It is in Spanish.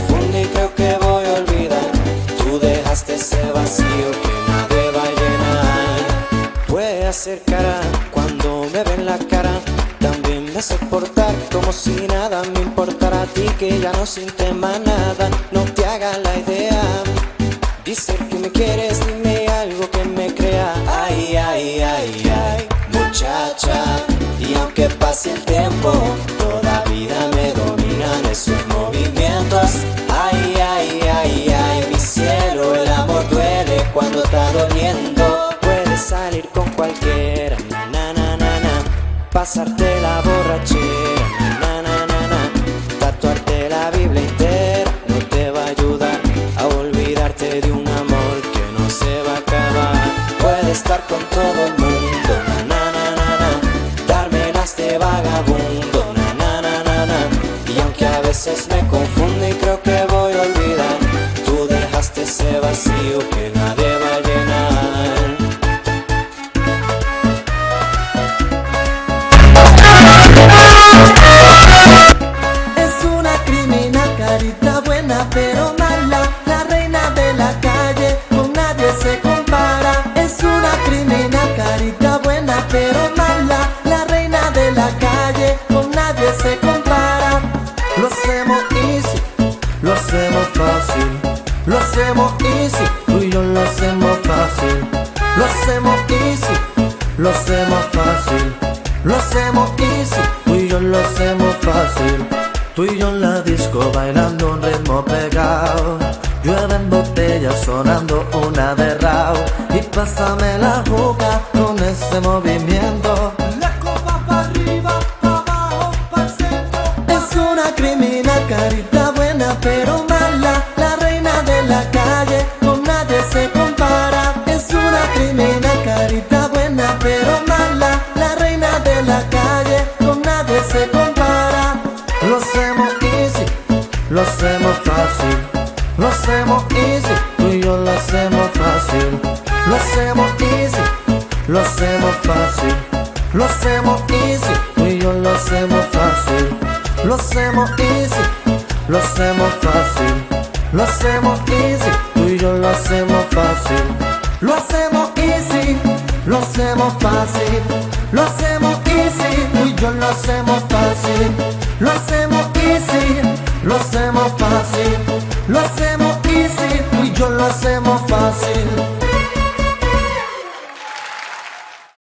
confunde y creo que voy a olvidar. Tú dejaste ese vacío que nadie va a llenar. Puede hacer cara cuando me ven la cara, también me hace portar como si nada me importara. A ti que ya no sientes más nada, no te hagas la idea. Dice que me quieres, dime algo que me crea. Ay, ay, ay, ay, muchacha. Y aunque pase el tiempo, todavía me dominan esos movimientos. Ay, ay, ay, ay, mi cielo, el amor duele cuando está doliendo. Puedes salir con cualquiera, na, na, na, na, na. Pasarte la borrachera, na, na, na, na. Tatuarte la Biblia entera no te va a ayudar a olvidarte de un amor que no se va a acabar. Puedes estar con todo el mundo, na, na, na, na, na. Darme las de vagabundo, na, na, na, na, na. Y aunque a veces me confunde y creo que voy a olvidar, tú dejaste ese vacío que nadie va a llenar. Es una criminal, carita buena pero mala, la reina de la calle, con nadie se compara. Es una criminal, carita buena pero mala, la reina de la calle, con nadie se compara. Lo hacemos easy, lo hacemos fácil, lo hacemos easy, tú y yo lo hacemos fácil. Lo hacemos easy, lo hacemos fácil, lo hacemos easy, tú y yo lo hacemos fácil. Tú y yo en la disco bailando un ritmo pegado, llueven botellas sonando una de Rao. Y pásame la juca con ese movimiento, la copa para arriba, para abajo, para el centro. Es una criminal, carita buena pero mala, la reina de la calle, con nadie se compara. Es una criminal, carita buena pero mala, la reina de la calle, con nadie se compara. Lo hacemos easy, lo hacemos fácil, lo hacemos easy, tú y yo lo hacemos fácil. Lo hacemos easy, lo hacemos fácil, lo hacemos easy, tú y yo lo hacemos fácil. Lo hacemos easy, lo hacemos fácil, lo hacemos easy, tú y yo lo hacemos fácil. Lo hacemos easy, lo hacemos fácil, lo hacemos easy, tú y yo lo hacemos fácil. Lo hacemos easy, lo hacemos fácil, lo hacemos